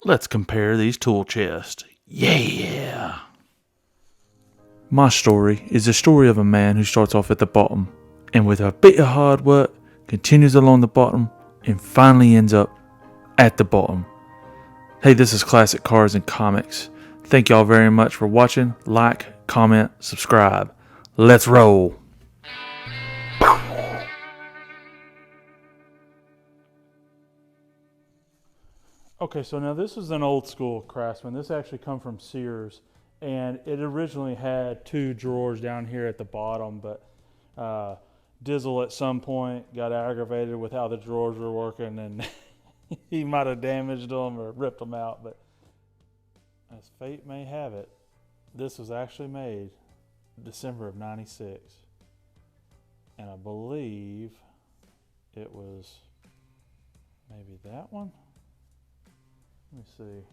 Let's compare these tool chests. Yeah! My story is the story of a man who starts off at the bottom and with a bit of hard work continues along the bottom and finally ends up at the bottom. Hey, this is Classic Cars and Comics. Thank y'all very much for watching. Like, comment, subscribe. Let's roll. Okay, so now this is an old school Craftsman. This actually come from Sears, and it originally had two drawers down here at the bottom, but Dizzle at some point got aggravated with how the drawers were working, and he might have damaged them or ripped them out. But as fate may have it, this was actually made December of '96, and I believe it was maybe that one. Let me see.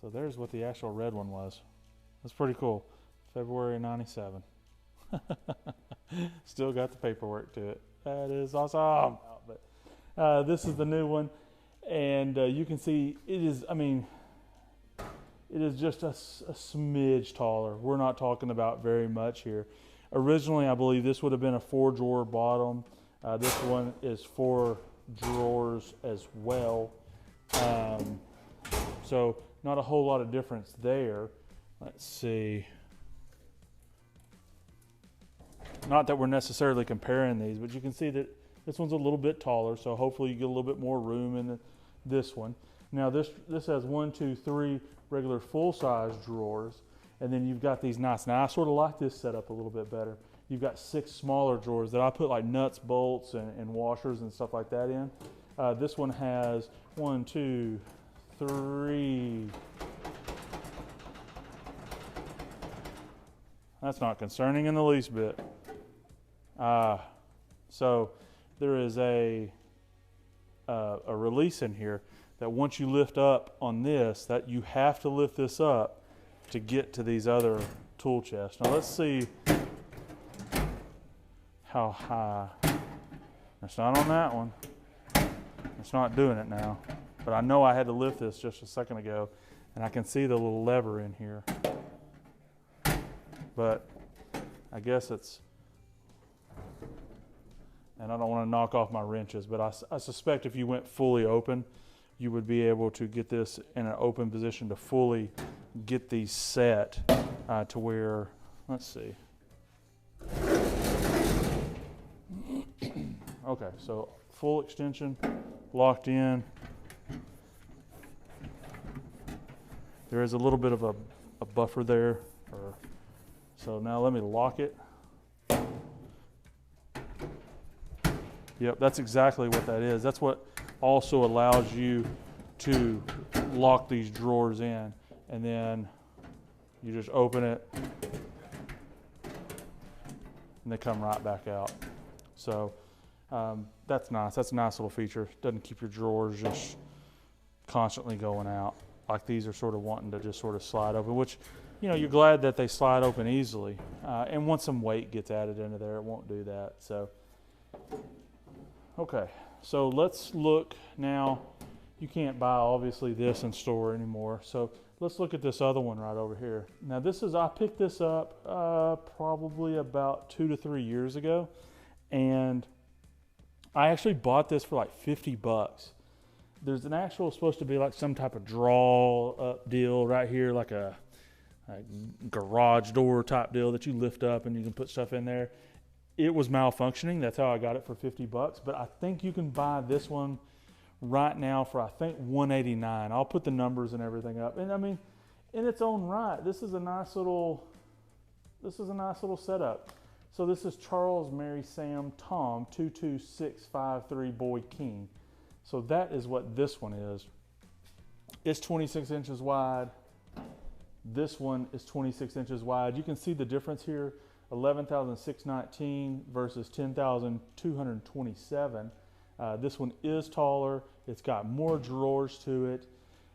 So there's what the actual red one was. That's pretty cool. February '97. Still got the paperwork to it. That is awesome. But this is the new one. And you can see it is, I mean, it is just a smidge taller. We're not talking about very much here. Originally, I believe this would have been a 4-drawer bottom. This one is 4 drawers as well. So not a whole lot of difference there. Let's see. Not that we're necessarily comparing these, but you can see that this one's a little bit taller, so hopefully you get a little bit more room in this one. Now this has 1, 2, 3 regular full-size drawers, and then you've got these nice. Now I sort of like this setup a little bit better. You've got 6 smaller drawers that I put like nuts, bolts, and washers and stuff like that in. This one has 1, 2, 3. That's not concerning in the least bit. So there is a release in here that once you lift up on this, that you have to lift this up to get to these other tool chests. Now let's see how high. It's not on that one. It's not doing it now. But I know I had to lift this just a second ago, and I can see the little lever in here. But I guess it's, and I don't want to knock off my wrenches, but I suspect if you went fully open, you would be able to get this in an open position to fully get these set to where, let's see. Okay, so full extension, locked in. There is a little bit of a buffer there. So now let me lock it. Yep, that's exactly what that is. That's what also allows you to lock these drawers in. And then you just open it and they come right back out. So that's nice. That's a nice little feature. Doesn't keep your drawers just constantly going out. Like these are sort of wanting to just sort of slide open, which, you know, you're glad that they slide open easily. And once some weight gets added into there, it won't do that. So, okay. So let's look now. You can't buy, obviously, this in store anymore. So let's look at this other one right over here. Now this is, I picked this up probably about 2 to 3 years ago. And I actually bought this for like $50. There's an actual, supposed to be like some type of draw up deal right here, like a garage door type deal that you lift up and you can put stuff in there. It was malfunctioning. That's how I got it for $50. But I think you can buy this one right now for, I think, $189. I'll put the numbers and everything up. And I mean, in its own right, this is a nice little setup. So this is Charles, Mary, Sam, Tom, 22653 Boy King. So that is what this one is. It's 26 inches wide. This one is 26 inches wide. You can see the difference here, 11,619 versus 10,227. This one is taller. It's got more drawers to it.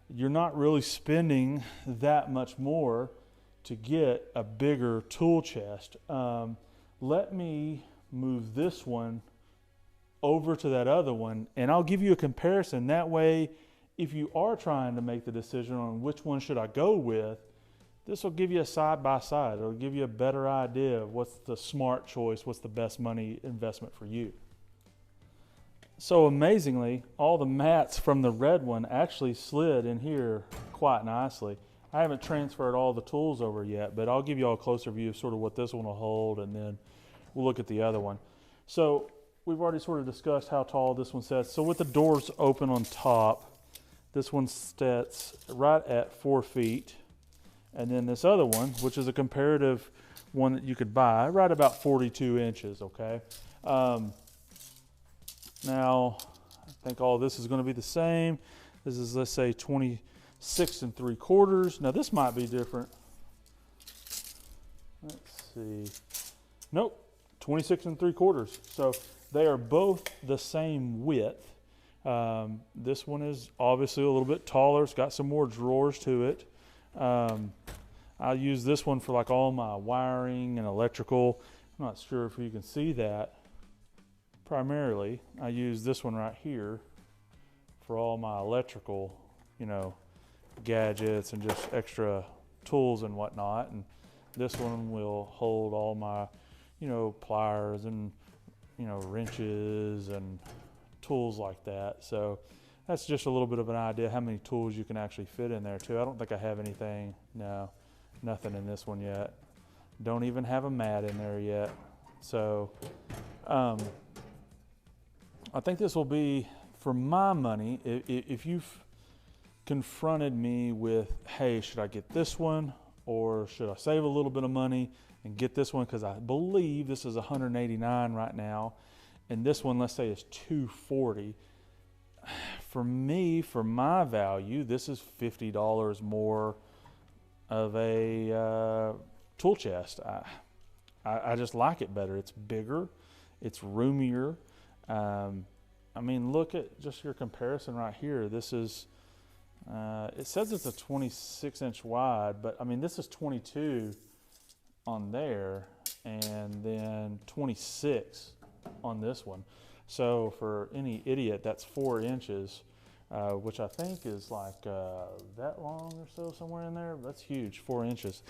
You're not really spending that much more to get a bigger tool chest. Let me move this one over to that other one, and I'll give you a comparison. That way, if you are trying to make the decision on which one should I go with, this will give you a side by side. It'll give you a better idea of what's the smart choice, what's the best money investment for you. So amazingly, all the mats from the red one actually slid in here quite nicely. I haven't transferred all the tools over yet, but I'll give you all a closer view of sort of what this one will hold, and then we'll look at the other one. So we've already sort of discussed how tall this one sets. So with the doors open on top, this one sets right at 4 feet. And then this other one, which is a comparative one that you could buy, right about 42 inches, okay? Now, I think all this is going to be the same. This is, let's say, 26 3/4. Now, this might be different. Let's see. Nope, 26 3/4. So they are both the same width. This one is obviously a little bit taller. It's got some more drawers to it. I use this one for like all my wiring and electrical. I'm not sure if you can see that. Primarily, I use this one right here for all my electrical, gadgets and just extra tools and whatnot. And this one will hold all my, pliers and, wrenches and tools like that. So that's just a little bit of an idea how many tools you can actually fit in there too. I don't think I have anything. No, nothing in this one yet. Don't even have a mat in there yet. So I think this will be, for my money, if you've confronted me with, hey, should I get this one or should I save a little bit of money and get this one, because I believe this is $189 right now, and this one, let's say, is $240. For me, for my value, this is $50 more of a tool chest. I just like it better. It's bigger, it's roomier. I mean, look at just your comparison right here. This is, it says it's a 26-inch wide, but I mean, this is 22 on there, and then 26 on this one. So for any idiot, that's 4 inches, which I think is like that long or so, somewhere in there. That's huge, 4 inches.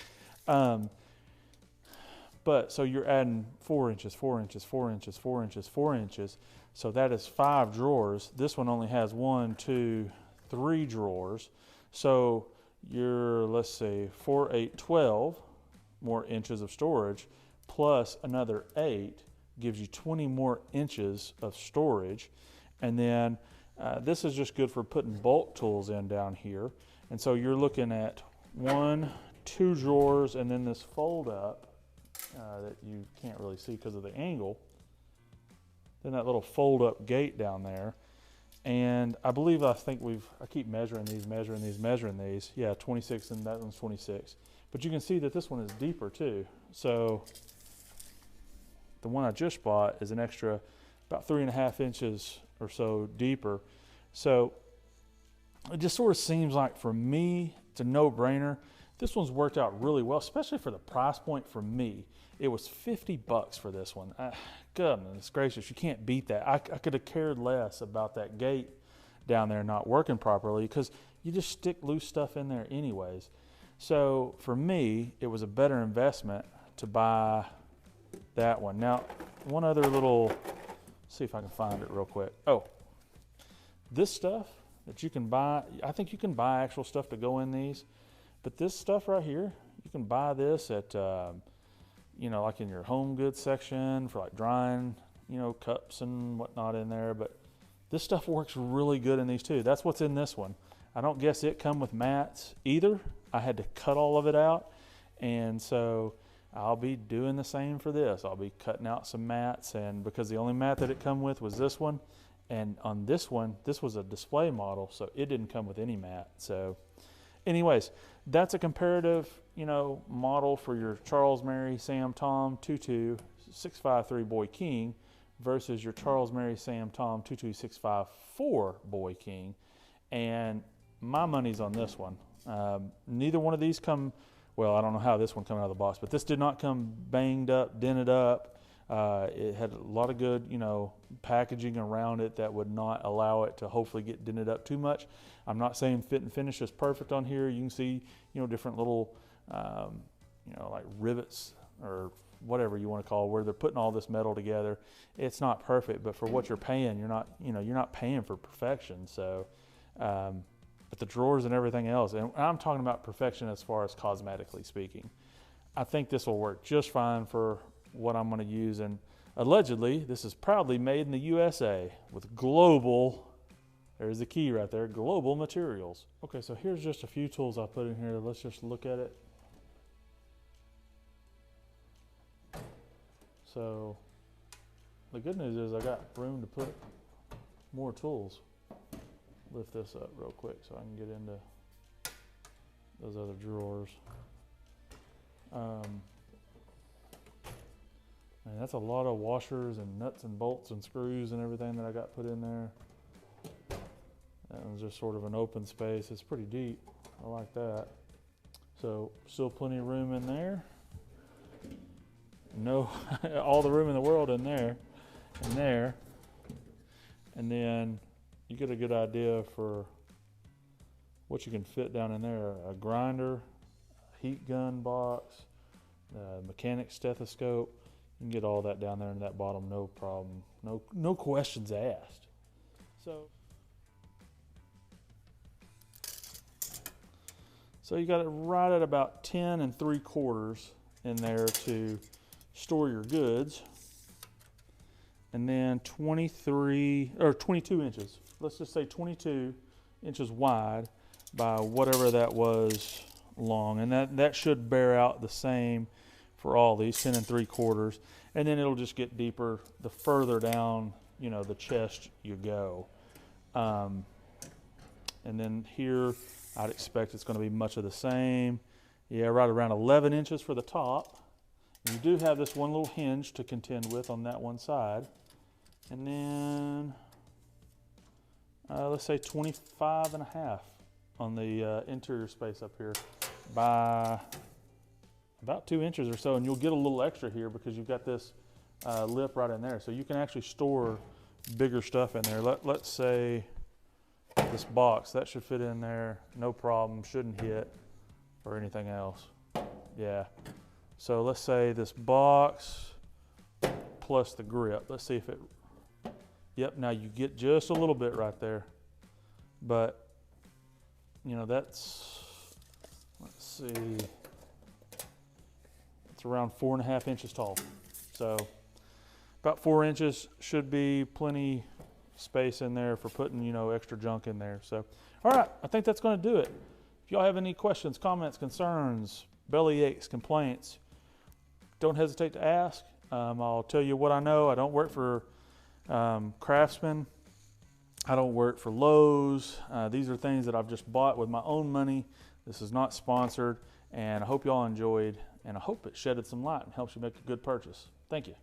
But so you're adding 4 inches, 4 inches, 4 inches, 4 inches, 4 inches. So that is 5 drawers. This one only has 1, 2, 3 drawers. So you're, let's say, 4, 8, 12 more inches of storage, plus another 8 gives you 20 more inches of storage. And then this is just good for putting bulk tools in down here. And so you're looking at 1, 2 drawers, and then this fold up that you can't really see because of the angle. Then that little fold up gate down there. And I think I keep measuring these. Yeah, 26, and that one's 26. But you can see that this one is deeper too. So the one I just bought is an extra about 3.5 inches or so deeper. So it just sort of seems like, for me, it's a no-brainer. This one's worked out really well, especially for the price point for me. It was $50 for this one. Goodness gracious, you can't beat that. I could have cared less about that gate down there not working properly, because you just stick loose stuff in there anyways. So for me, it was a better investment to buy that one. Now, one other little, see if I can find it real quick. Oh, this stuff that you can buy, I think you can buy actual stuff to go in these, but this stuff right here, you can buy this at, like in your home goods section for like drying, cups and whatnot in there. But this stuff works really good in these too. That's what's in this one. I don't guess it come with mats either. I had to cut all of it out, and so I'll be doing the same for this. I'll be cutting out some mats, and because the only mat that it come with was this one, and on this one, this was a display model, so it didn't come with any mat. So anyways, that's a comparative, model for your Charles, Mary, Sam, Tom, Tutu, 653 Boy King versus your Charles, Mary, Sam, Tom 22654 Boy King. And my money's on this one. Neither one of these come, well, I don't know how this one came out of the box, but this did not come banged up, dented up. It had a lot of good, packaging around it that would not allow it to hopefully get dented up too much. I'm not saying fit and finish is perfect on here. You can see, different little, like rivets or whatever you want to call it, where they're putting all this metal together. It's not perfect, but for what you're paying, you're not paying for perfection. So, but the drawers and everything else, and I'm talking about perfection as far as cosmetically speaking, I think this will work just fine for what I'm going to use. And allegedly, this is proudly made in the USA with global, there's the key right there, global materials. Okay, so here's just a few tools I put in here. Let's just look at it. So the good news is I got room to put more tools. Lift this up real quick so I can get into those other drawers. And that's a lot of washers and nuts and bolts and screws and everything that I got put in there. That one's just sort of an open space. It's pretty deep. I like that. So still plenty of room in there. No, all the room in the world in there and there. And then you get a good idea for what you can fit down in there. A grinder, a heat gun box, a mechanic stethoscope. You can get all that down there in that bottom, no problem. No questions asked. So you got it right at about 10 3/4 in there to store your goods. And then 23 or 22 inches. Let's just say 22 inches wide by whatever that was long. And that should bear out the same for all these, 10 3/4. And then it'll just get deeper the further down, the chest you go. And then here, I'd expect it's going to be much of the same. Yeah, right around 11 inches for the top. You do have this one little hinge to contend with on that one side. And then, let's say 25.5 on the interior space up here by about 2 inches or so. And you'll get a little extra here because you've got this lip right in there. So you can actually store bigger stuff in there. Let's say this box, that should fit in there, no problem, shouldn't hit or anything else. Yeah. So let's say this box plus the grip. Let's see if it, yep, now you get just a little bit right there. But, that's, let's see, it's around 4.5 inches tall. So about 4 inches should be plenty space in there for putting, extra junk in there. So, all right, I think that's going to do it. If y'all have any questions, comments, concerns, belly aches, complaints, don't hesitate to ask. I'll tell you what I know. I don't work for Craftsman. I don't work for Lowe's. These are things that I've just bought with my own money. This is not sponsored, and I hope y'all enjoyed, and I hope it shedded some light and helps you make a good purchase. Thank you.